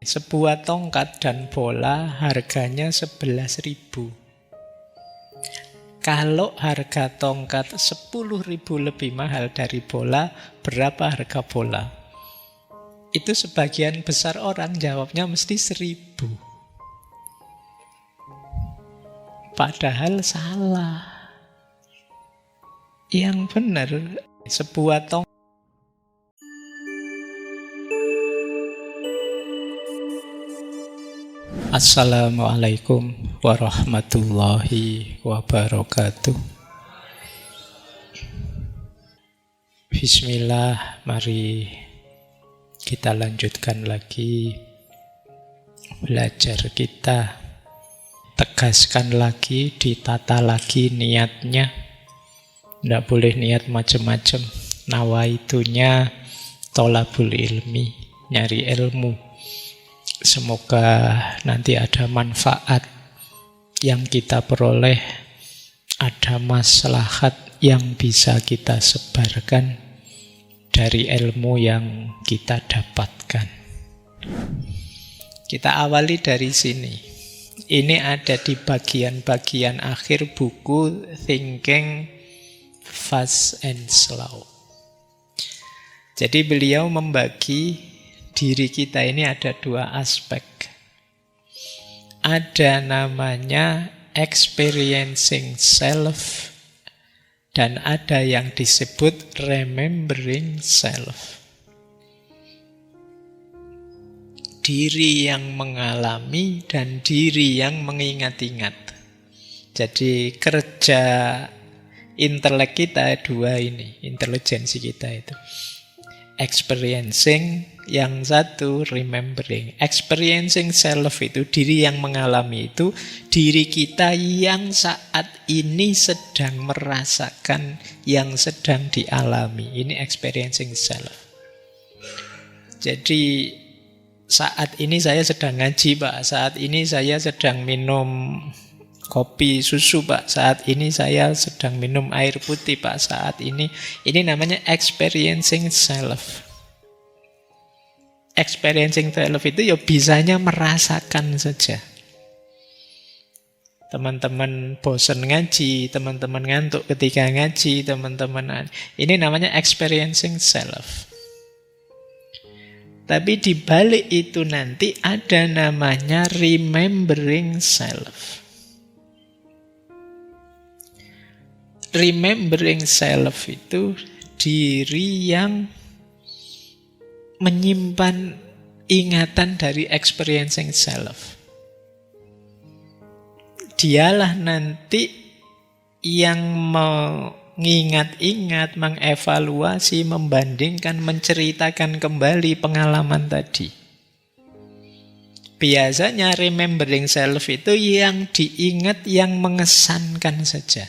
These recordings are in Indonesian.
Sebuah tongkat dan bola harganya 11.000. Kalau harga tongkat 10.000 lebih mahal dari bola, berapa harga bola? Itu sebagian besar orang jawabnya mesti 1.000. Padahal salah. Yang benar, sebuah tongkat. Assalamualaikum warahmatullahi wabarakatuh. Bismillah, mari kita lanjutkan lagi belajar kita. Tegaskan lagi, ditata lagi niatnya. Tidak boleh niat macam-macam. Nawaitunya tolabul ilmi, nyari ilmu. Semoga nanti ada manfaat yang kita peroleh, ada maslahat yang bisa kita sebarkan dari ilmu yang kita dapatkan. Kita awali dari sini. Ini ada di bagian-bagian akhir buku Thinking Fast and Slow. Jadi beliau membagi diri kita ini ada dua aspek. Ada namanya experiencing self dan ada yang disebut remembering self. Diri yang mengalami dan diri yang mengingat-ingat. Jadi kerja intelek kita dua ini, intelijensi kita itu. Experiencing, yang satu remembering. Experiencing self itu diri yang mengalami, itu diri kita yang saat ini sedang merasakan yang sedang dialami. Ini experiencing self. Jadi saat ini saya sedang ngaji, Pak. Saat ini saya sedang minum kopi susu, Pak. Saat ini saya sedang minum air putih, Pak. Saat ini namanya experiencing self. Experiencing self itu ya bisanya merasakan saja. Teman-teman bosan ngaji, teman-teman ngantuk ketika ngaji, teman-teman, ini namanya experiencing self. Tapi di balik itu nanti ada namanya remembering self. Remembering self itu diri yang menyimpan ingatan dari experiencing self. Dialah nanti yang mengingat-ingat, mengevaluasi, membandingkan, menceritakan kembali pengalaman tadi. Biasanya remembering self itu yang diingat, yang mengesankan saja.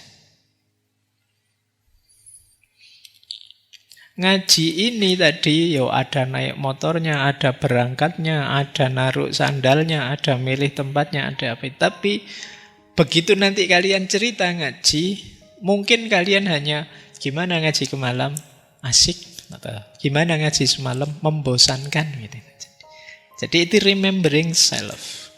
Ngaji ini tadi, ada naik motornya, ada berangkatnya, ada naruh sandalnya, ada milih tempatnya, ada apa. Tapi begitu nanti kalian cerita ngaji, mungkin kalian hanya gimana ngaji kemalam, asik, atau gimana ngaji semalam, membosankan. Gitu. Jadi itu remembering self.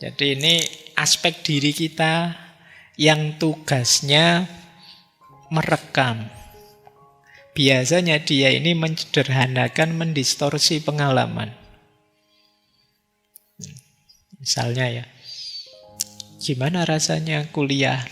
Jadi ini aspek diri kita yang tugasnya merekam. Biasanya dia ini menyederhanakan, mendistorsi pengalaman. Misalnya ya, gimana rasanya kuliah?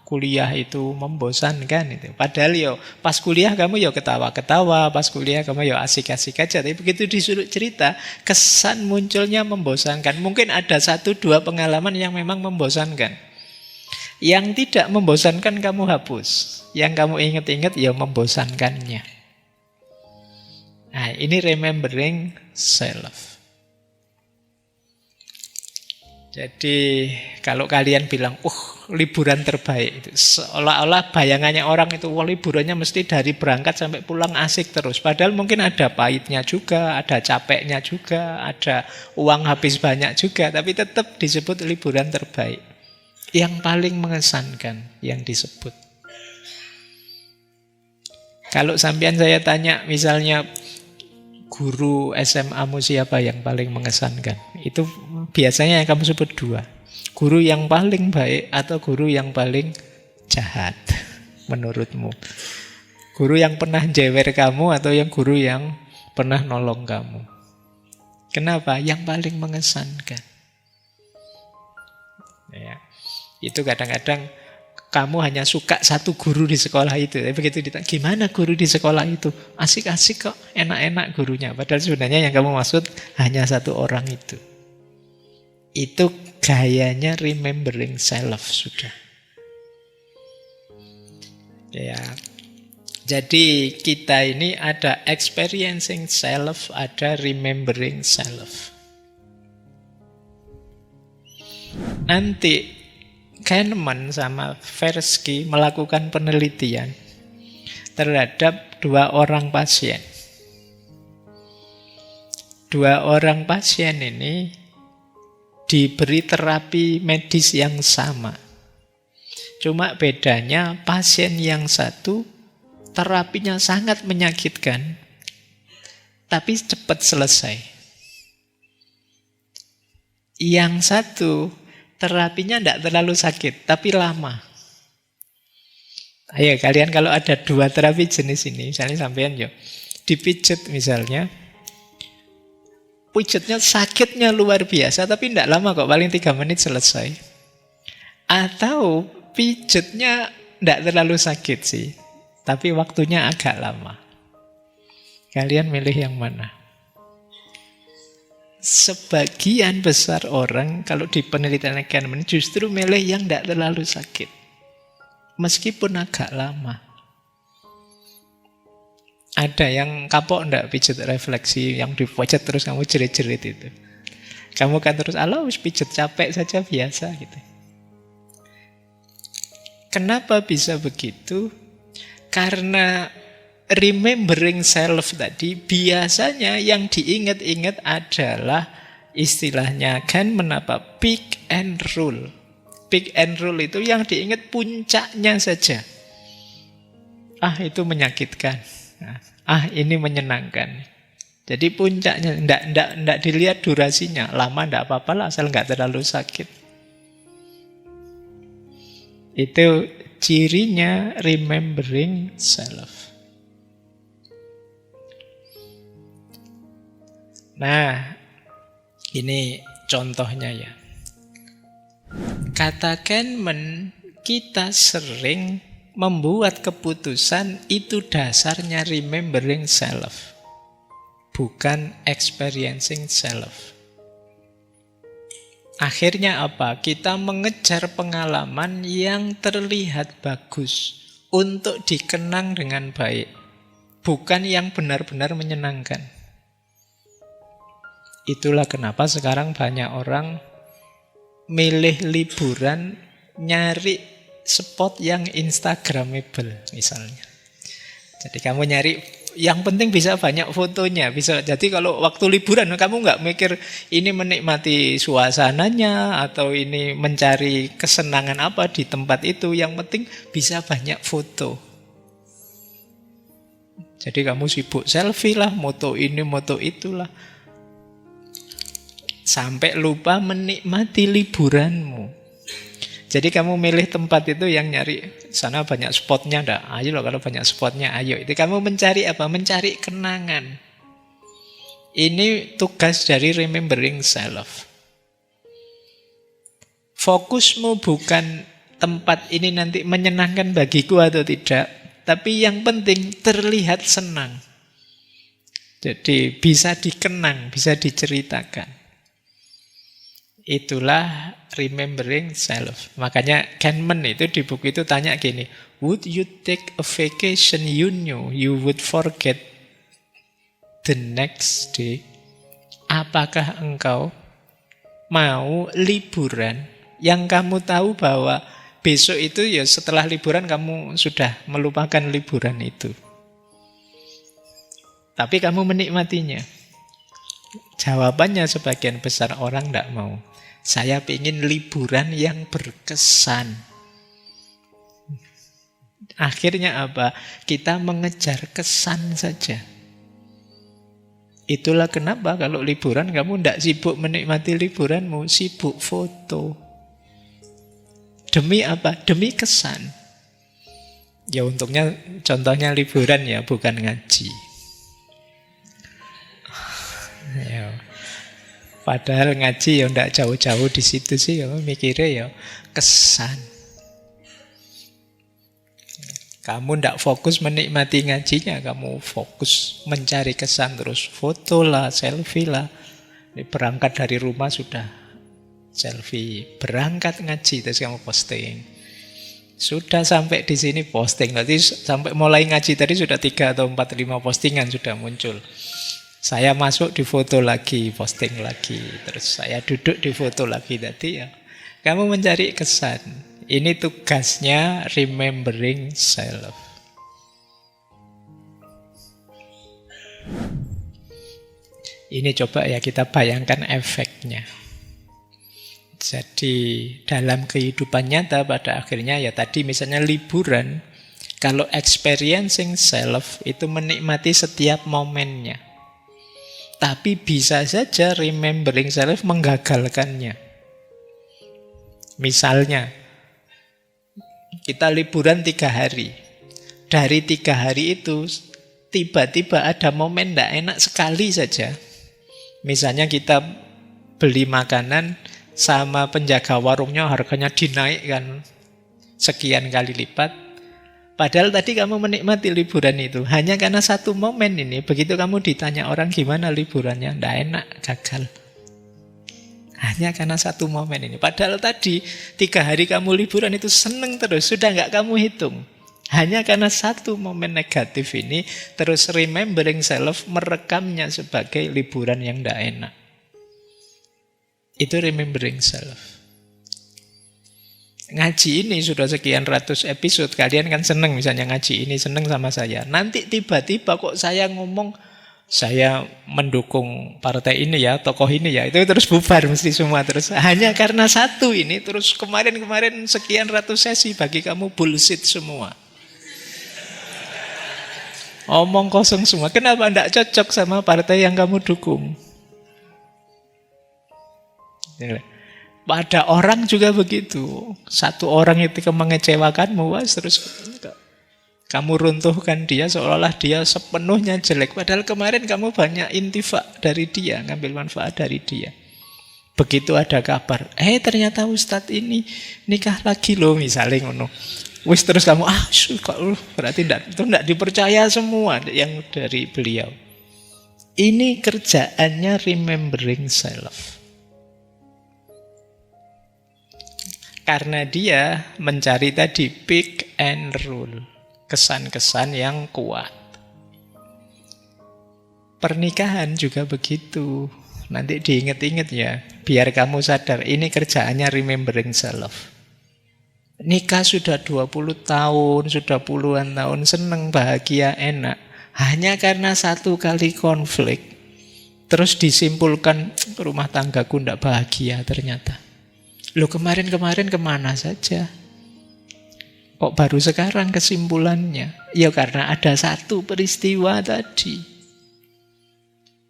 Kuliah itu membosankan itu. Padahal pas kuliah kamu ketawa-ketawa, pas kuliah kamu asik-asik aja. Tapi begitu disuruh cerita, kesan munculnya membosankan. Mungkin ada 1-2 pengalaman yang memang membosankan. Yang tidak membosankan kamu hapus. Yang kamu ingat-ingat membosankannya. Nah, ini remembering self. Jadi kalau kalian bilang, liburan terbaik itu, seolah-olah bayangannya orang itu, liburannya mesti dari berangkat sampai pulang asik terus. Padahal mungkin ada pahitnya juga, ada capeknya juga, ada uang habis banyak juga, tapi tetap disebut liburan terbaik. Yang paling mengesankan yang disebut. Kalau sampean saya tanya misalnya guru SMA-mu siapa yang paling mengesankan? Itu biasanya yang kamu sebut dua. Guru yang paling baik atau guru yang paling jahat menurutmu? Guru yang pernah jewer kamu atau yang guru yang pernah nolong kamu? Kenapa? Yang paling mengesankan. Ya. Itu kadang-kadang kamu hanya suka satu guru di sekolah itu. Tapi begitu ditanya, gimana guru di sekolah itu? Asik-asik kok, enak-enak gurunya. Padahal sebenarnya yang kamu maksud hanya satu orang itu. Itu gayanya remembering self sudah. Ya. Jadi kita ini ada experiencing self, ada remembering self. Nanti Kahneman sama Tversky melakukan penelitian terhadap dua orang pasien. Dua orang pasien ini diberi terapi medis yang sama. Cuma bedanya pasien yang satu terapinya sangat menyakitkan, tapi cepat selesai. Yang satu terapinya tidak terlalu sakit, tapi lama. Ayo kalian kalau ada dua terapi jenis ini, misalnya sampean yo dipijet misalnya, pijetnya sakitnya luar biasa, tapi tidak lama kok, paling 3 menit selesai. Atau pijetnya tidak terlalu sakit sih, tapi waktunya agak lama. Kalian milih yang mana? Sebagian besar orang kalau di penelitian Kahneman justru milih yang tidak terlalu sakit, meskipun agak lama. Ada yang kapok ndak pijet refleksi, yang dipijet terus kamu jerit-jerit itu. Kamu kan terus, alah wis pijet capek saja biasa gitu. Kenapa bisa begitu? Karena remembering self tadi, biasanya yang diingat-ingat adalah istilahnya kan menapa peak and rule. Peak and rule itu yang diingat puncaknya saja. Ah, itu menyakitkan. Ah, ini menyenangkan. Jadi puncaknya, ndak dilihat durasinya. Lama ndak apa-apa lah, asal nggak terlalu sakit. Itu cirinya remembering self. Nah, ini contohnya ya. Kata Kahneman, kita sering membuat keputusan itu dasarnya remembering self, bukan experiencing self. Akhirnya apa? Kita mengejar pengalaman yang terlihat bagus untuk dikenang dengan baik, bukan yang benar-benar menyenangkan. Itulah kenapa sekarang banyak orang milih liburan nyari spot yang instagramable misalnya. Jadi kamu nyari yang penting bisa banyak fotonya, bisa. Jadi kalau waktu liburan kamu nggak mikir ini menikmati suasananya atau ini mencari kesenangan apa di tempat itu, yang penting bisa banyak foto. Jadi kamu sibuk selfie lah, moto ini, moto itulah. Sampai lupa menikmati liburanmu. Jadi kamu milih tempat itu yang nyari sana banyak spotnya ndak? Ayo loh kalau banyak spotnya, ayo. Itu kamu mencari apa? Mencari kenangan. Ini tugas dari remembering self. Fokusmu bukan tempat ini nanti menyenangkan bagiku atau tidak, tapi yang penting terlihat senang. Jadi bisa dikenang, bisa diceritakan. Itulah remembering self. Makanya Kahneman itu di buku itu tanya gini, would you take a vacation you knew you would forget the next day? Apakah engkau mau liburan yang kamu tahu bahwa besok itu ya setelah liburan kamu sudah melupakan liburan itu, tapi kamu menikmatinya? Jawabannya sebagian besar orang tidak mau. Saya ingin liburan yang berkesan. Akhirnya apa? Kita mengejar kesan saja. Itulah kenapa kalau liburan kamu tidak sibuk menikmati liburanmu, sibuk foto. Demi apa? Demi kesan. Ya untungnya contohnya liburan ya, bukan ngaji. Ya. Padahal ngaji ya tidak jauh-jauh di situ sih, kamu mikirnya ya kesan. Kamu tidak fokus menikmati ngajinya, kamu fokus mencari kesan, terus foto lah, selfie lah. Ini berangkat dari rumah sudah selfie, berangkat ngaji terus kamu posting. Sudah sampai di sini posting, nanti sampai mulai ngaji tadi sudah 3 atau 4, 5 postingan sudah muncul. Saya masuk di foto lagi, posting lagi, terus saya duduk di foto lagi tadi ya. Kamu mencari kesan. Ini tugasnya remembering self. Ini coba ya kita bayangkan efeknya. Jadi dalam kehidupan nyata pada akhirnya ya tadi misalnya liburan, kalau experiencing self itu menikmati setiap momennya. Tapi bisa saja remembering self menggagalkannya. Misalnya, kita liburan 3 hari. Dari 3 hari itu, tiba-tiba ada momen tidak enak sekali saja. Misalnya kita beli makanan sama penjaga warungnya harganya dinaikkan sekian kali lipat. Padahal tadi kamu menikmati liburan itu. Hanya karena satu momen ini, begitu kamu ditanya orang gimana liburannya, tidak enak, gagal. Hanya karena satu momen ini. Padahal tadi 3 hari kamu liburan itu seneng terus. Sudah nggak kamu hitung. Hanya karena satu momen negatif ini, terus remembering self merekamnya sebagai liburan yang tidak enak. Itu remembering self. Ngaji ini sudah sekian ratus episode. Kalian kan seneng misalnya ngaji ini, seneng sama saya. Nanti tiba-tiba kok saya ngomong, saya mendukung partai ini ya, tokoh ini ya, itu terus bubar mesti semua terus. Hanya karena satu ini, terus kemarin-kemarin sekian ratus sesi bagi kamu bullshit semua. Omong kosong semua. Kenapa tidak cocok sama partai yang kamu dukung? Pada orang juga begitu. Satu orang itu mengecewakanmu, terus kamu runtuhkan dia seolah-olah dia sepenuhnya jelek. Padahal kemarin kamu banyak intifa dari dia, ngambil manfaat dari dia. Begitu ada kabar, ternyata Ustadz ini nikah lagi loh, misalnya ngono. Wis terus kamu, berarti tidak dipercaya semua yang dari beliau. Ini kerjaannya remembering self. Karena dia mencari tadi pick and rule. Kesan-kesan yang kuat. Pernikahan juga begitu. Nanti diingat-ingat ya, biar kamu sadar ini kerjaannya remembering self. Nikah sudah 20 tahun, sudah puluhan tahun, seneng, bahagia, enak. Hanya karena satu kali konflik, terus disimpulkan rumah tanggaku tidak bahagia ternyata. Loh kemarin-kemarin kemana saja? Kok baru sekarang kesimpulannya? Ya karena ada satu peristiwa tadi.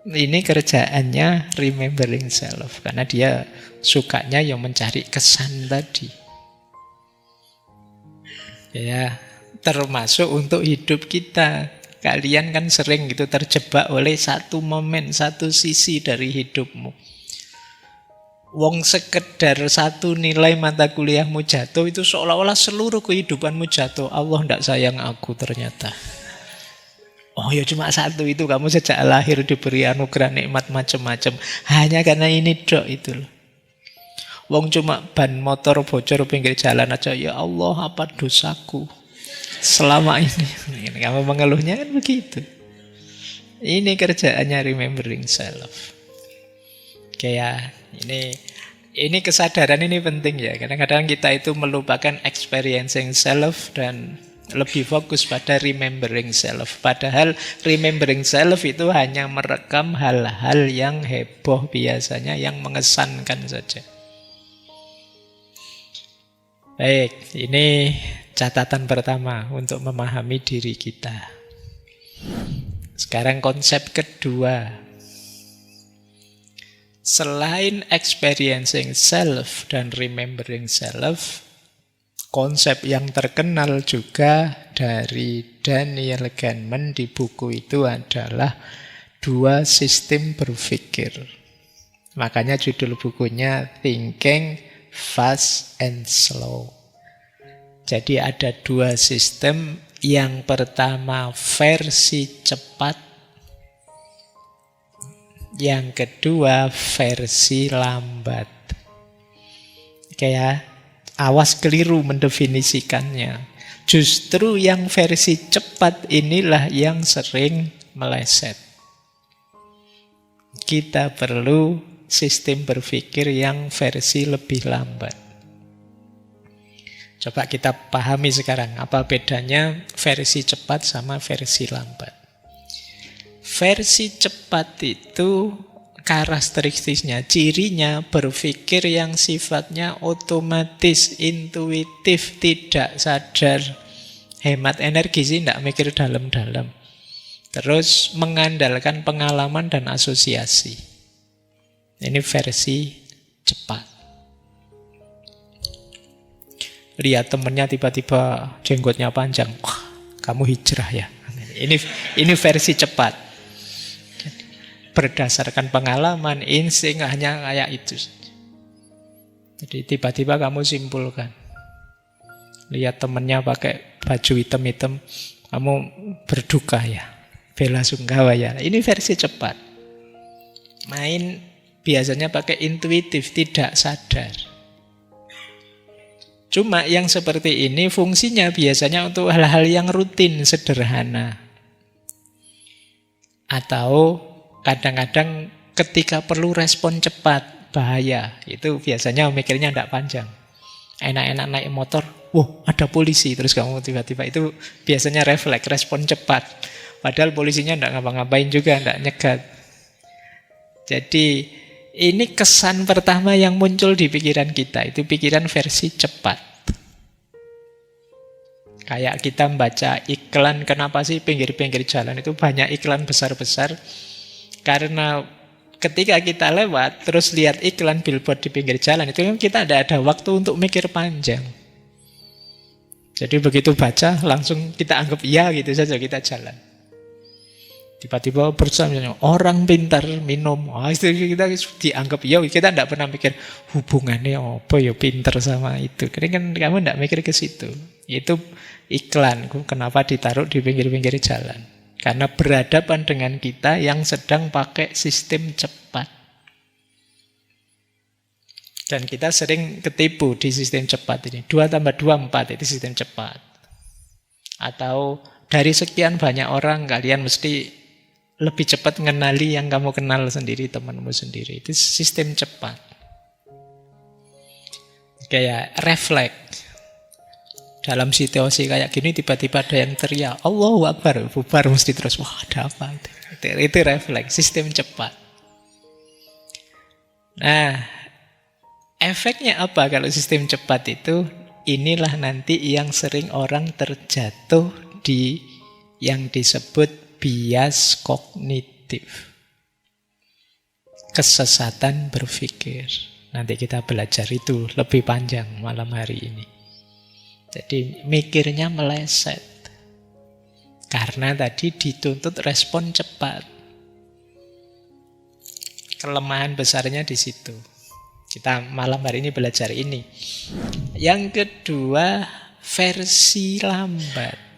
Ini kerjaannya remembering self. Karena dia sukanya yang mencari kesan tadi. Ya, termasuk untuk hidup kita. Kalian kan sering gitu terjebak oleh satu momen, satu sisi dari hidupmu. Wong sekedar satu nilai mata kuliahmu jatuh, itu seolah-olah seluruh kehidupanmu jatuh. Allah tidak sayang aku ternyata. Oh ya cuma satu itu, kamu sejak lahir diberi anugerah nikmat macam-macam. Hanya karena ini dok itu loh. Wong cuma ban motor bocor pinggir jalan aja, ya Allah apa dosaku selama ini. Kamu mengeluhnya kan begitu. Ini kerjaannya remembering self. Kayak ini kesadaran ini penting ya. Kadang-kadang kita itu melupakan experiencing self dan lebih fokus pada remembering self. Padahal remembering self itu hanya merekam hal-hal yang heboh biasanya, yang mengesankan saja. Baik, ini catatan pertama untuk memahami diri kita. Sekarang konsep kedua. Selain experiencing self dan remembering self, konsep yang terkenal juga dari Daniel Kahneman di buku itu adalah dua sistem berpikir. Makanya judul bukunya Thinking Fast and Slow. Jadi ada dua sistem. Yang pertama versi cepat, yang kedua versi lambat. Oke ya, awas keliru mendefinisikannya. Justru yang versi cepat inilah yang sering meleset. Kita perlu sistem berpikir yang versi lebih lambat. Coba kita pahami sekarang apa bedanya versi cepat sama versi lambat. Versi cepat itu karakteristiknya, cirinya berpikir yang sifatnya otomatis, intuitif, tidak sadar. Hemat energi sih, tidak mikir dalam-dalam. Terus mengandalkan pengalaman dan asosiasi. Ini versi cepat. Lihat temennya tiba-tiba jenggotnya panjang. Wah, kamu hijrah ya. Ini versi cepat. Berdasarkan pengalaman, insting hanya kayak itu. Jadi tiba-tiba kamu simpulkan. Lihat temennya pakai baju hitam-hitam, kamu berduka ya. Bela sungkawa ya. Ini versi cepat. Main biasanya pakai intuitif, tidak sadar. Cuma yang seperti ini fungsinya biasanya untuk hal-hal yang rutin, sederhana. Atau kadang-kadang ketika perlu respon cepat, bahaya. Itu biasanya mikirnya tidak panjang. Enak-enak naik motor, wah ada polisi. Terus kamu tiba-tiba, itu biasanya refleks, respon cepat. Padahal polisinya tidak ngapa-ngapain juga, tidak nyegat. Jadi ini kesan pertama yang muncul di pikiran kita, itu pikiran versi cepat. Kayak kita membaca iklan, kenapa sih pinggir-pinggir jalan itu banyak iklan besar-besar? Karena ketika kita lewat, terus lihat iklan billboard di pinggir jalan, itu kan kita tidak ada waktu untuk mikir panjang. Jadi begitu baca, langsung kita anggap iya gitu saja, kita jalan. Tiba-tiba bersama orang pintar minum, itu kita dianggap ya, kita tidak pernah mikir hubungannya apa ya pintar sama itu. Karena kan kamu tidak mikir ke situ. Itu iklan, kenapa ditaruh di pinggir-pinggir jalan? Karena berhadapan dengan kita yang sedang pakai sistem cepat. Dan kita sering ketipu di sistem cepat ini. 2 tambah 2, 4, itu sistem cepat. Atau dari sekian banyak orang, kalian mesti lebih cepat mengenali yang kamu kenal sendiri, temanmu sendiri. Itu sistem cepat. Kayak refleks. Dalam situasi kayak gini tiba-tiba ada yang teriak, Allahu Akbar, bubar mesti terus, wah ada apa? Itu refleks, sistem cepat. Nah, efeknya apa kalau sistem cepat itu? Inilah nanti yang sering orang terjatuh di yang disebut bias kognitif, kesesatan berpikir. Nanti kita belajar itu lebih panjang malam hari ini. Jadi mikirnya meleset karena tadi dituntut respon cepat. Kelemahan besarnya di situ. Kita malam hari ini belajar ini. Yang kedua, versi lambat.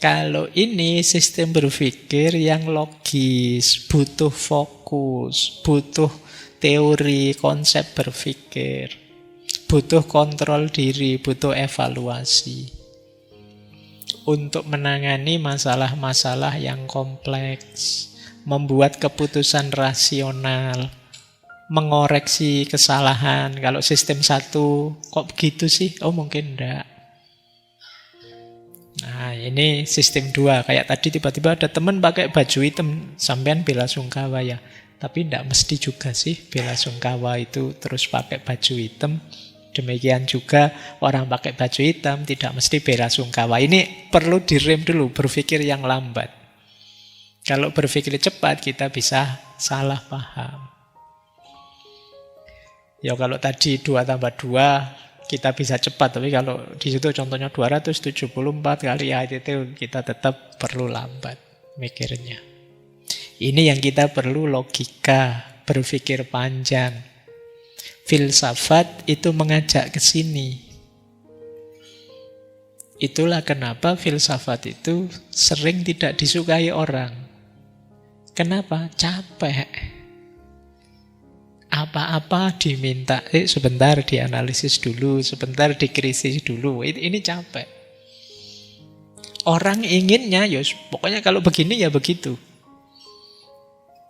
Kalau ini sistem berpikir yang logis, butuh fokus, butuh teori, konsep berpikir, butuh kontrol diri, butuh evaluasi. Untuk menangani masalah-masalah yang kompleks, membuat keputusan rasional, mengoreksi kesalahan. Kalau sistem 1, kok begitu sih? Oh mungkin enggak. Nah ini sistem 2, kayak tadi tiba-tiba ada teman pakai baju hitam, sampean bela sungkawa ya. Tapi tidak mesti juga sih bela sungkawa itu terus pakai baju hitam. Demikian juga orang pakai baju hitam tidak mesti bela sungkawa. Ini perlu direm dulu, berpikir yang lambat. Kalau berpikir cepat kita bisa salah paham. Ya kalau tadi 2 tambah 2 kita bisa cepat, tapi kalau di situ contohnya 274 kali ya itu kita tetap perlu lambat mikirnya. Ini yang kita perlu logika, berpikir panjang. Filsafat itu mengajak ke sini. Itulah kenapa filsafat itu sering tidak disukai orang. Kenapa? Capek. Apa-apa diminta, sebentar dianalisis dulu, sebentar dikrisis dulu. Ini capek. Orang inginnya, ya pokoknya kalau begini ya begitu.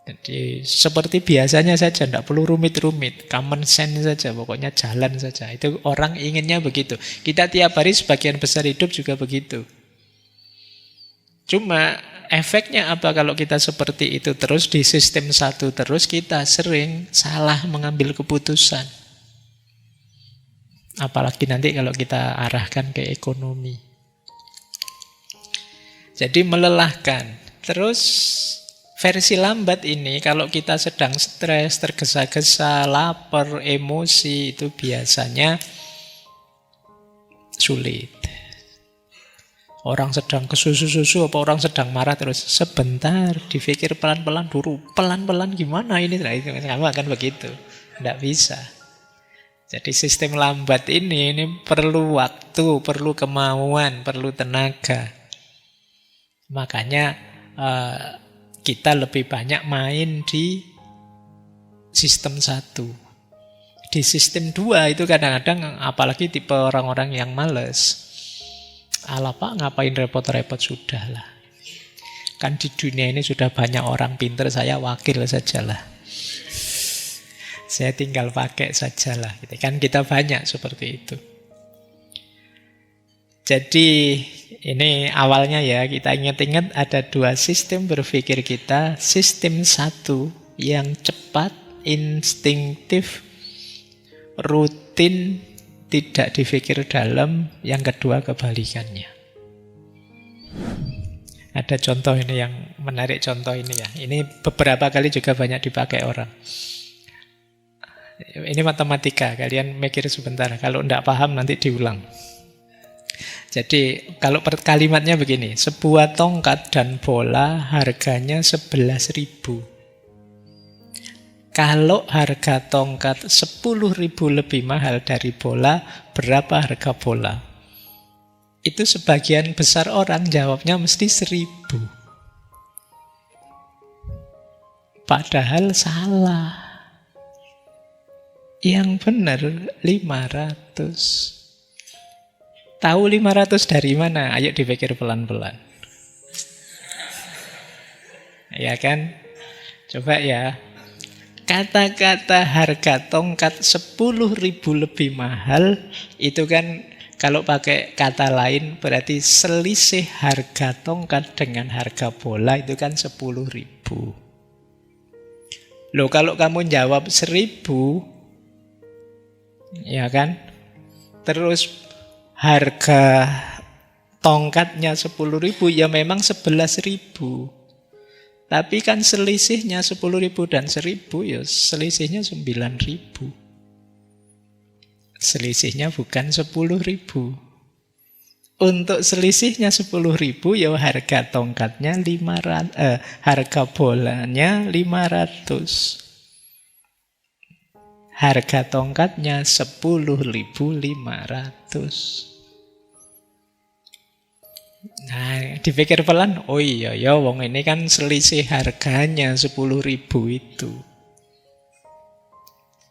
Jadi seperti biasanya saja, tidak perlu rumit-rumit, common sense saja, pokoknya jalan saja. Itu orang inginnya begitu. Kita tiap hari sebagian besar hidup juga begitu. Cuma efeknya apa kalau kita seperti itu terus di sistem satu terus, kita sering salah mengambil keputusan. Apalagi nanti kalau kita arahkan ke ekonomi. Jadi melelahkan. Terus versi lambat ini kalau kita sedang stres, tergesa-gesa, lapar, emosi, itu biasanya sulit. Orang sedang kesusu-susu apa orang sedang marah terus sebentar, dipikir pelan-pelan dulu. Pelan-pelan gimana ini? Nah, itu kamu akan begitu. Tidak bisa. Jadi sistem lambat ini perlu waktu, perlu kemauan, perlu tenaga. Makanya kita lebih banyak main di sistem 1. Di sistem 2 itu kadang-kadang apalagi tipe orang-orang yang males. Alah Pak, ngapain repot-repot, sudah lah. Kan di dunia ini sudah banyak orang pintar, saya wakil sajalah. Saya tinggal pakai sajalah. Kan kita banyak seperti itu. Jadi ini awalnya ya, kita ingat-ingat ada 2 sistem berpikir kita. Sistem 1 yang cepat, instinktif, rutin, tidak dipikir dalam. Yang kedua kebalikannya. Ada contoh ini yang menarik, contoh ini ya. Ini beberapa kali juga banyak dipakai orang. Ini matematika, kalian mikir sebentar. Kalau tidak paham nanti diulang. Jadi kalau kalimatnya begini, sebuah tongkat dan bola harganya 11.000. Kalau harga tongkat 10.000 lebih mahal dari bola, berapa harga bola? Itu sebagian besar orang jawabnya mesti 1.000. Padahal salah. Yang benar 500. Tahu 500 dari mana? Ayo dipikir pelan-pelan. Ya kan? Coba ya. Kata-kata harga tongkat 10.000 lebih mahal, itu kan kalau pakai kata lain berarti selisih harga tongkat dengan harga bola itu kan 10.000. Loh kalau kamu jawab 1.000, ya kan? Terus harga tongkatnya 10.000, ya memang 11.000. Tapi kan selisihnya 10.000 dan 1.000, ya selisihnya 9.000. Selisihnya bukan 10.000. Untuk selisihnya 10.000, ya harga tongkatnya 500, harga bolanya 500. Harga tongkatnya 10.500. Nah, dipikir pelan, oh iya ya, wong ini kan selisih harganya 10.000 itu.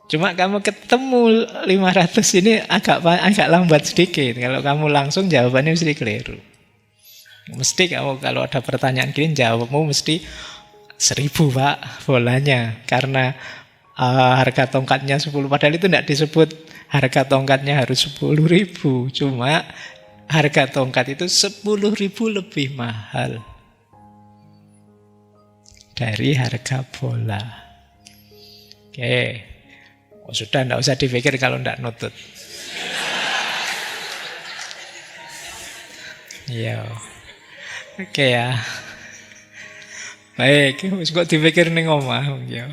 Cuma kamu ketemu 500 ini agak lambat sedikit. Kalau kamu langsung jawabannya mesti keliru. Mesti kamu kalau ada pertanyaan gini jawabmu mesti 1.000 Pak bolanya. Karena harga tongkatnya 10, padahal itu tidak disebut harga tongkatnya harus 10.000, cuma harga tongkat itu 10.000 lebih mahal dari harga bola. Oke, sudah tidak usah dipikir kalau tidak nutut. Iya, oke ya. Baik, kok dipikir ning omah ya.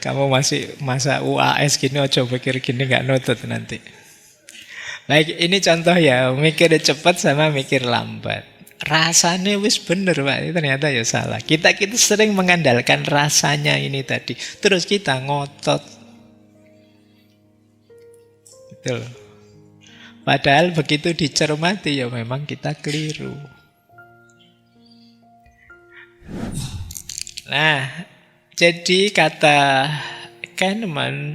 Kamu masih masa UAS gini, ojo pikir gini nggak nutut nanti. Baik, ini contoh ya, mikir cepat sama mikir lambat. Rasanya wis bener Pak, ternyata ya salah. Kita sering mengandalkan rasanya ini tadi, terus kita ngotot. Betul. Padahal begitu dicermati ya memang kita keliru. Nah, jadi kata Kahneman,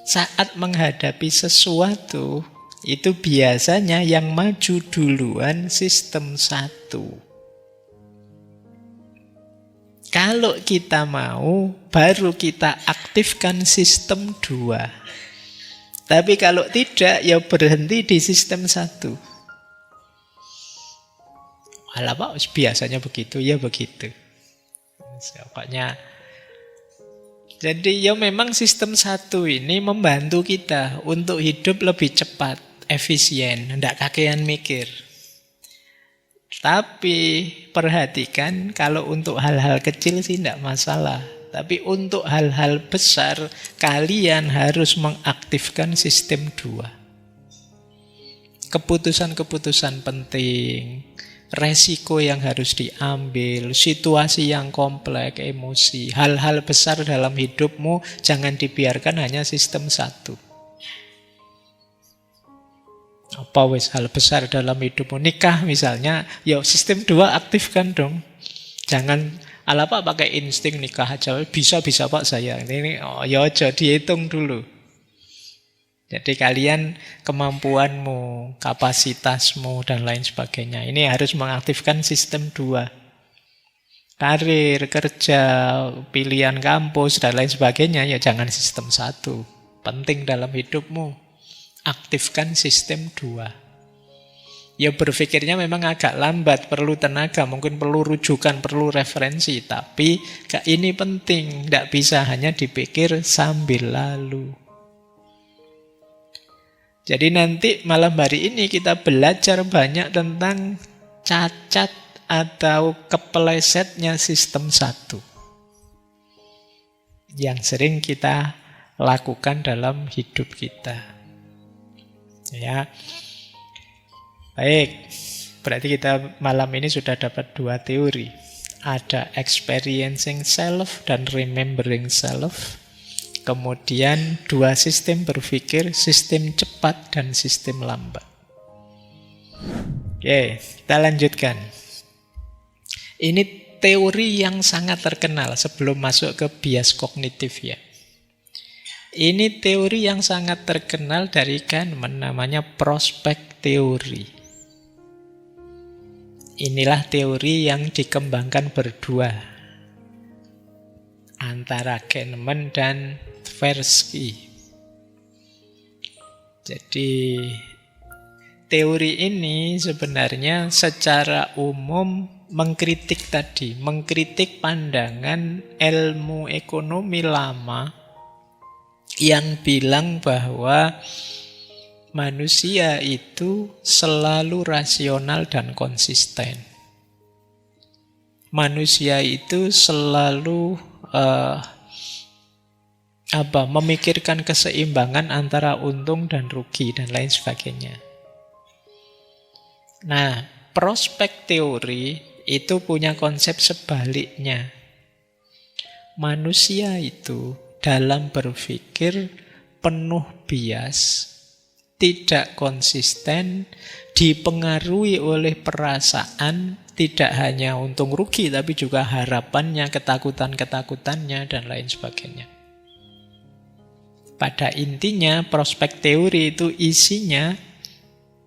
saat menghadapi sesuatu, itu biasanya yang maju duluan sistem 1. Kalau kita mau, baru kita aktifkan sistem 2. Tapi kalau tidak, ya berhenti di sistem 1. Alah Pak, biasanya begitu, ya begitu. Pokoknya, jadi ya memang sistem 1 ini membantu kita untuk hidup lebih cepat, efisien, tidak kakean mikir. Tapi perhatikan, kalau untuk hal-hal kecil sih tidak masalah. Tapi untuk hal-hal besar, kalian harus mengaktifkan sistem 2. Keputusan-keputusan penting, resiko yang harus diambil, situasi yang kompleks, emosi, hal-hal besar dalam hidupmu jangan dibiarkan hanya sistem 1. Apa wis hal besar dalam hidupmu? Nikah misalnya, ya sistem 2 aktifkan dong. Jangan ala Pak pakai insting nikah aja, bisa Pak saya. Ini ya aja dihitung dulu. Jadi kalian kemampuanmu, kapasitasmu, dan lain sebagainya. Ini harus mengaktifkan sistem 2. Karir, kerja, pilihan kampus, dan lain sebagainya. Ya jangan sistem 1. Penting dalam hidupmu. Aktifkan sistem 2. Ya berpikirnya memang agak lambat, perlu tenaga, mungkin perlu rujukan, perlu referensi. Tapi ini penting, tidak bisa hanya dipikir sambil lalu. Jadi nanti malam hari ini kita belajar banyak tentang cacat atau kepelesetnya sistem 1 yang sering kita lakukan dalam hidup kita. Ya, baik. Berarti kita malam ini sudah dapat 2 teori. Ada experiencing self dan remembering self. Kemudian 2 sistem berpikir, sistem cepat dan sistem lambat. Oke, kita lanjutkan. Ini teori yang sangat terkenal sebelum masuk ke bias kognitif ya. Ini teori yang sangat terkenal dari Kahneman, namanya prospek teori. Inilah teori yang dikembangkan berdua antara Kahneman dan Tversky. Jadi teori ini sebenarnya secara umum mengkritik tadi, mengkritik pandangan ilmu ekonomi lama yang bilang bahwa manusia itu selalu rasional dan konsisten. Manusia itu selalu memikirkan keseimbangan antara untung dan rugi dan lain sebagainya. Nah, prospek teori itu punya konsep sebaliknya. Manusia itu dalam berpikir penuh bias, tidak konsisten, dipengaruhi oleh perasaan, tidak hanya untung rugi tapi juga harapannya, ketakutan-ketakutannya dan lain sebagainya. Pada intinya prospek teori itu isinya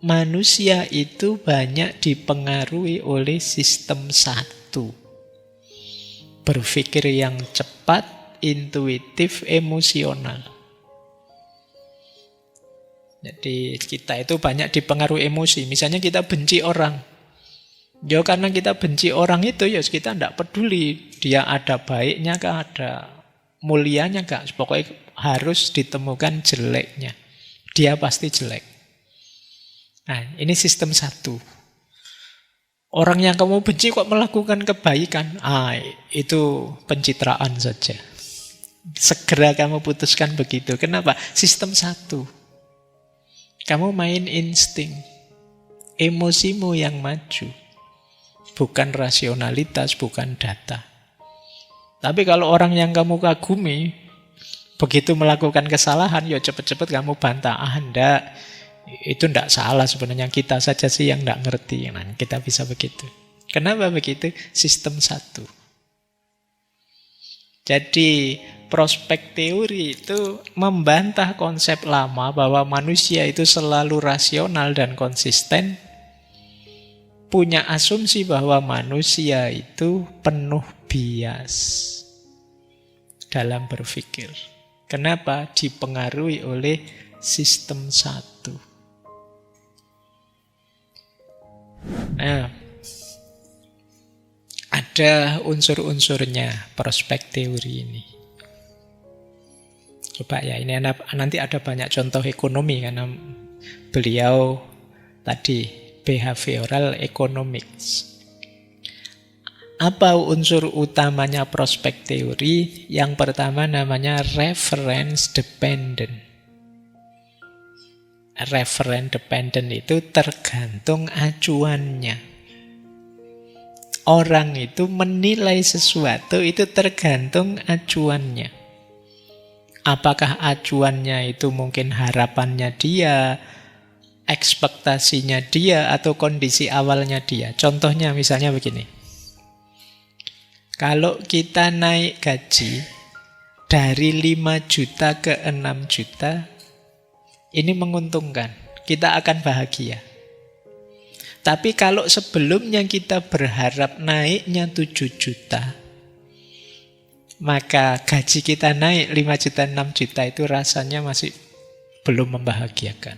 manusia itu banyak dipengaruhi oleh sistem 1. Berpikir yang cepat, intuitif, emosional. Jadi kita itu banyak dipengaruhi emosi. Misalnya kita benci orang. Ya karena kita benci orang itu ya kita tidak peduli dia ada baiknya kah, ada mulianya kah. Pokoknya harus ditemukan jeleknya. Dia pasti jelek. Nah, ini sistem 1. Orang yang kamu benci kok melakukan kebaikan, itu pencitraan saja. Segera kamu putuskan begitu. Kenapa? Sistem satu. Kamu main insting. Emosimu yang maju. Bukan rasionalitas, bukan data. Tapi kalau orang yang kamu kagumi, begitu melakukan kesalahan, ya cepet-cepet kamu bantah. Ah, enggak. Itu enggak salah sebenarnya. Kita saja sih yang enggak ngerti. Nah, kita bisa begitu. Kenapa begitu? Sistem satu. Jadi prospek teori itu membantah konsep lama bahwa manusia itu selalu rasional dan konsisten, punya asumsi bahwa manusia itu penuh bias dalam berpikir. Kenapa? Dipengaruhi oleh sistem satu. Nah, ada unsur-unsurnya prospek teori ini. Coba ya, ini nanti ada banyak contoh ekonomi karena beliau tadi behavioral economics. Apa unsur utamanya prospek teori? Yang pertama namanya reference dependent. Reference dependent itu tergantung acuannya. Orang itu menilai sesuatu itu tergantung acuannya. Apakah acuannya itu mungkin harapannya dia, ekspektasinya dia, atau kondisi awalnya dia. Contohnya misalnya begini. Kalau kita naik gaji dari 5 juta ke 6 juta, ini menguntungkan. Kita akan bahagia. Tapi kalau sebelumnya kita berharap naiknya 7 juta, maka gaji kita naik 5 juta, 6 juta itu rasanya masih belum membahagiakan.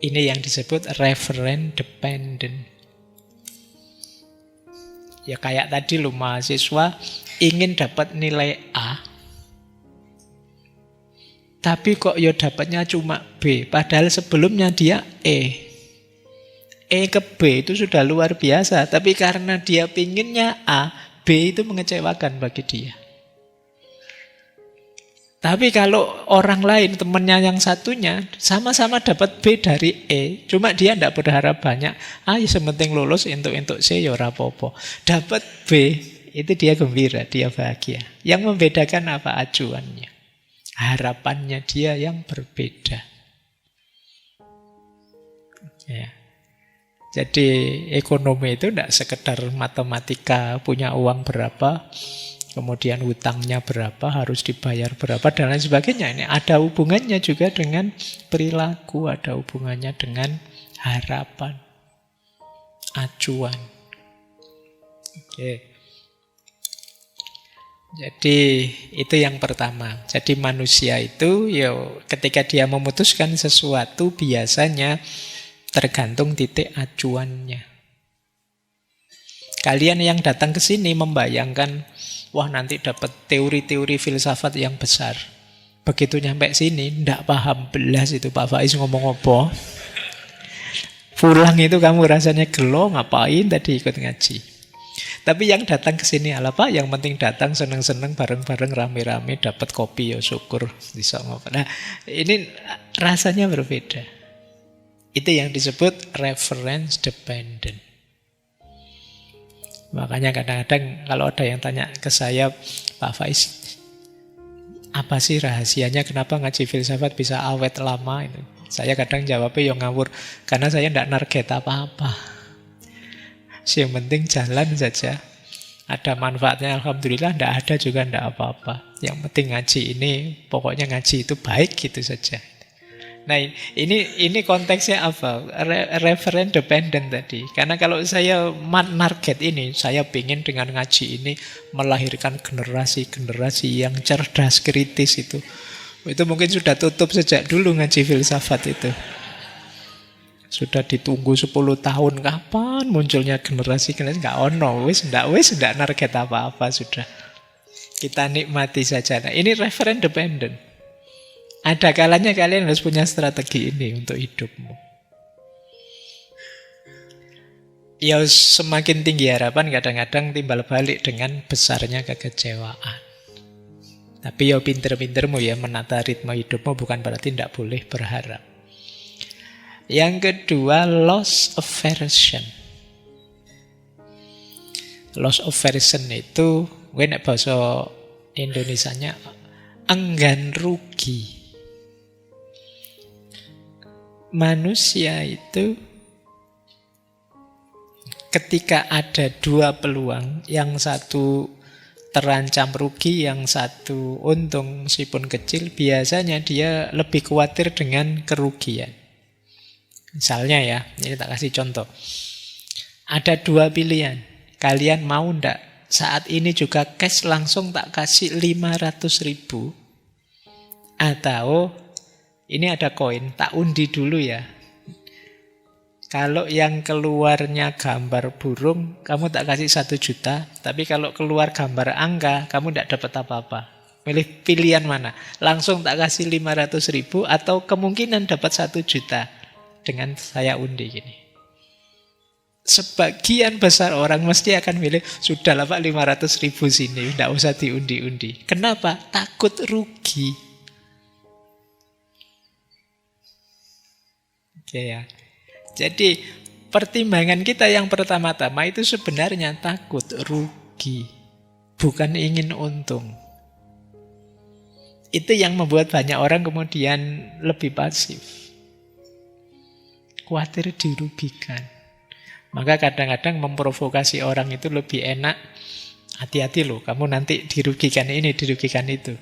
Ini yang disebut reference dependent. Ya kayak tadi lo mahasiswa ingin dapat nilai A, tapi kok ya dapatnya cuma B, padahal sebelumnya dia E. E ke B itu sudah luar biasa, tapi karena dia pinginnya A, B itu mengecewakan bagi dia. Tapi kalau orang lain, temannya yang satunya, sama-sama dapat B dari E, cuma dia tidak berharap banyak. Ah, ya sementing lulus, untuk C, ya rapopo. Dapat B, itu dia gembira, dia bahagia. Yang membedakan apa? Acuannya. Harapannya dia yang berbeda. Ya. Jadi ekonomi itu tidak sekedar matematika, punya uang berapa, kemudian hutangnya berapa, harus dibayar berapa, dan lain sebagainya. Ini ada hubungannya juga dengan perilaku, ada hubungannya dengan harapan, acuan. Oke. Jadi itu yang pertama. Jadi manusia itu ya ketika dia memutuskan sesuatu biasanya tergantung titik acuannya. Kalian yang datang ke sini membayangkan, wah nanti dapat teori-teori filsafat yang besar. Begitu nyampe sini, ndak paham belas itu Pak Faiz ngomong apa. Pulang itu kamu rasanya gelo, ngapain tadi ikut ngaji. Tapi yang datang ke sini ala Pak, yang penting datang seneng-seneng bareng-bareng rame-rame dapat kopi ya syukur bisa ngopi. Nah, ini rasanya berbeda. Itu yang disebut reference dependent. Makanya kadang-kadang kalau ada yang tanya ke saya, Pak Faiz, apa sih rahasianya kenapa ngaji filsafat bisa awet lama? Itu saya kadang jawabnya yang ngawur, karena saya tidak target apa-apa. Yang penting jalan saja. Ada manfaatnya alhamdulillah, tidak ada juga tidak apa-apa. Yang penting ngaji ini, pokoknya ngaji itu baik gitu saja. Nah ini konteksnya apa? Reference dependent tadi. Karena kalau saya market ini, saya ingin dengan ngaji ini melahirkan generasi-generasi yang cerdas, kritis itu. Itu mungkin sudah tutup sejak dulu ngaji filsafat itu. Sudah ditunggu 10 tahun, kapan munculnya generasi-generasi? Nggak ono, nggak target apa-apa sudah. Kita nikmati saja. Nah ini reference dependent. Ada kalanya kalian harus punya strategi ini untuk hidupmu. Ya semakin tinggi harapan kadang-kadang timbal balik dengan besarnya kekecewaan. Tapi ya pinter-pintermu ya menata ritme hidupmu, bukan berarti tidak boleh berharap. Yang kedua, loss aversion. Loss aversion itu, gue nek bahasa Indonesianya enggan rugi. Manusia itu ketika ada dua peluang, yang satu terancam rugi, yang satu untung meskipun kecil, biasanya dia lebih khawatir dengan kerugian. Misalnya ya, ini tak kasih contoh. Ada dua pilihan, kalian mau ndak saat ini juga cash langsung tak kasih 500.000, atau ini ada koin, tak undi dulu ya. Kalau yang keluarnya gambar burung, kamu tak kasih 1 juta. Tapi kalau keluar gambar angka, kamu tidak dapat apa-apa. Pilih pilihan mana? Langsung tak kasih 500.000 atau kemungkinan dapat 1 juta dengan saya undi gini. Sebagian besar orang mesti akan milih, sudahlah Pak 500.000 sini, tidak usah diundi-undi. Kenapa? Takut rugi. Oke ya. Jadi pertimbangan kita yang pertama-tama itu sebenarnya takut rugi, bukan ingin untung. Itu yang membuat banyak orang kemudian lebih pasif, khawatir dirugikan. Maka kadang-kadang memprovokasi orang itu lebih enak, hati-hati loh, kamu nanti dirugikan ini, dirugikan itu.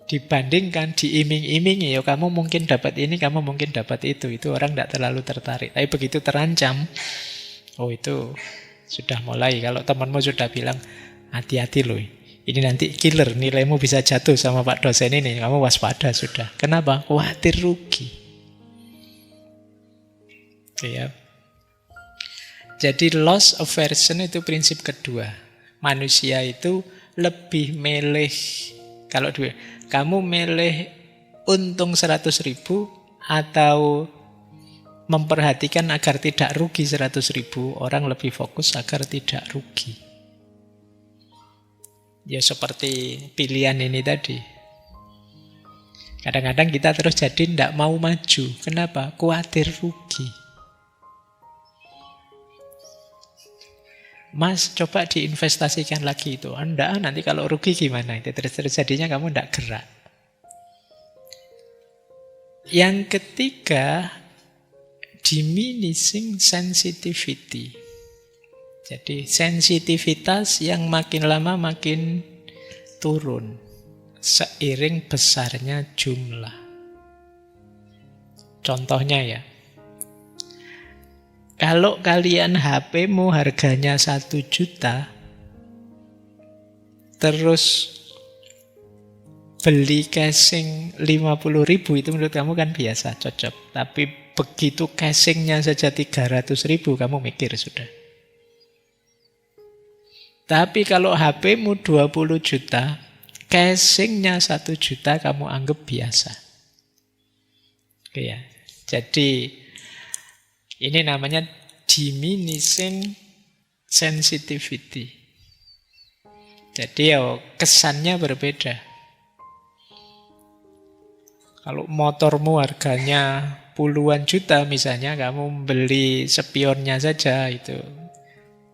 Dibandingkan diiming-imingi, ya kamu mungkin dapat ini, kamu mungkin dapat itu orang tidak terlalu tertarik. Tapi begitu terancam, oh itu sudah mulai. Kalau temanmu sudah bilang, hati-hati loh, ini nanti killer, nilaimu bisa jatuh sama Pak dosen ini, kamu waspada sudah. Kenapa? Khawatir rugi. Oke ya. Jadi loss aversion itu prinsip kedua. Manusia itu lebih milih, kalau kamu milih untung 100.000 atau memperhatikan agar tidak rugi 100.000, orang lebih fokus agar tidak rugi. Ya seperti pilihan ini tadi. Kadang-kadang kita terus jadi tidak mau maju. Kenapa? Khawatir rugi. Mas, coba diinvestasikan lagi itu. Anda nanti kalau rugi gimana? Itu terus jadinya kamu tidak gerak. Yang ketiga, diminishing sensitivity. Jadi sensitivitas yang makin lama makin turun seiring besarnya jumlah. Contohnya ya, kalau kalian HP-mu harganya 1 juta, terus beli casing 50.000, itu menurut kamu kan biasa, cocok. Tapi begitu casingnya saja 300.000, kamu mikir sudah. Tapi kalau HP-mu 20 juta, casingnya 1 juta, kamu anggap biasa. Oke ya. Jadi ini namanya diminishing sensitivity. Jadi ya kesannya berbeda. Kalau motormu harganya puluhan juta misalnya, kamu beli spionnya saja itu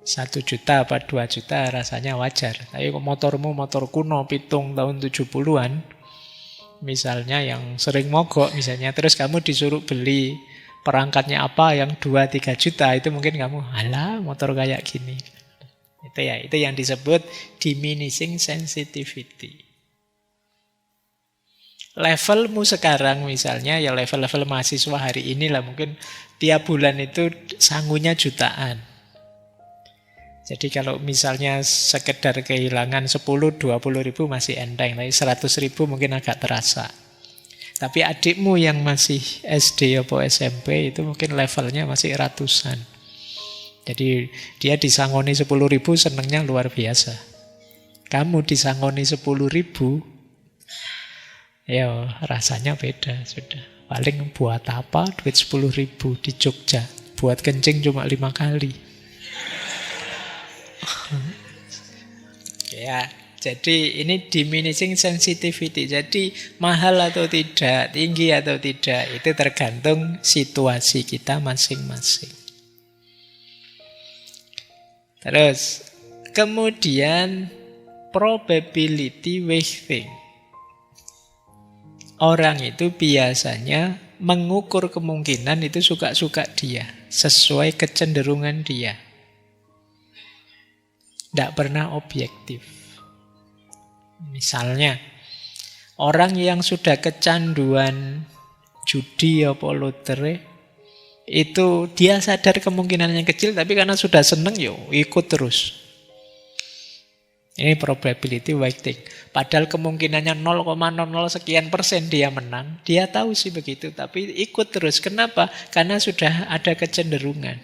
1 juta apa 2 juta rasanya wajar. Tapi kalau motormu motor kuno pitung tahun 70-an, misalnya yang sering mogok misalnya, terus kamu disuruh beli perangkatnya apa yang 2-3 juta, itu mungkin kamu, alah motor kayak gini. Itu ya, itu yang disebut diminishing sensitivity. Levelmu sekarang misalnya, ya level-level mahasiswa hari ini lah, mungkin tiap bulan itu sangunya jutaan. Jadi kalau misalnya sekedar kehilangan 10-20 ribu masih enteng, tapi 100 ribu mungkin agak terasa. Tapi adikmu yang masih SD atau SMP itu mungkin levelnya masih ratusan. Jadi dia disangoni 10 ribu senangnya luar biasa. Kamu disangoni 10 ribu, ya rasanya beda sudah. Paling buat apa duit 10 ribu di Jogja? Buat kencing cuma 5 kali. Ya, Jadi ini diminishing sensitivity. Jadi mahal atau tidak, tinggi atau tidak, itu tergantung situasi kita masing-masing. Terus, kemudian probability weighting. Orang itu biasanya mengukur kemungkinan itu suka-suka dia, sesuai kecenderungan dia. Tidak pernah objektif. Misalnya, orang yang sudah kecanduan judi apa lotre, itu dia sadar kemungkinannya kecil, tapi karena sudah seneng, yo ikut terus. Ini probability weighting. Padahal kemungkinannya 0,00 sekian persen dia menang. Dia tahu sih begitu, tapi ikut terus. Kenapa? Karena sudah ada kecenderungan.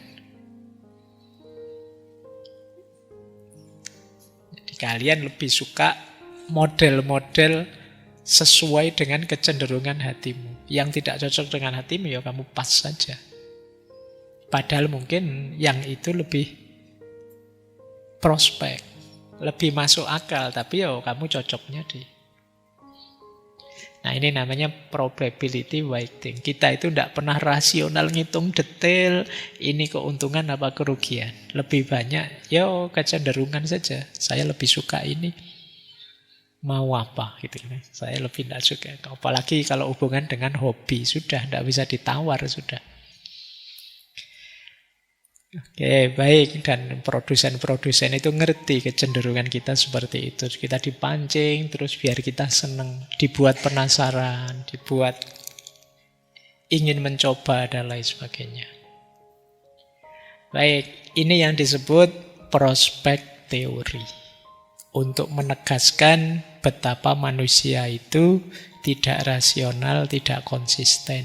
Jadi kalian lebih suka model-model sesuai dengan kecenderungan hatimu. Yang tidak cocok dengan hatimu, ya kamu pas saja. Padahal mungkin yang itu lebih prospek, lebih masuk akal, tapi ya kamu cocoknya di. Nah, ini namanya probability weighting. Kita itu tidak pernah rasional ngitung detail ini keuntungan apa kerugian. Lebih banyak ya kecenderungan saja. Saya lebih suka ini. Mau apa gitu. Saya lebih tidak suka. Apalagi kalau hubungan dengan hobi, sudah tidak bisa ditawar sudah. Oke, baik. Dan produsen-produsen itu ngerti kecenderungan kita seperti itu. Kita dipancing, terus biar kita seneng. Dibuat penasaran, dibuat ingin mencoba, dan lain sebagainya. Baik, ini yang disebut prospek teori. Untuk menegaskan betapa manusia itu tidak rasional, tidak konsisten.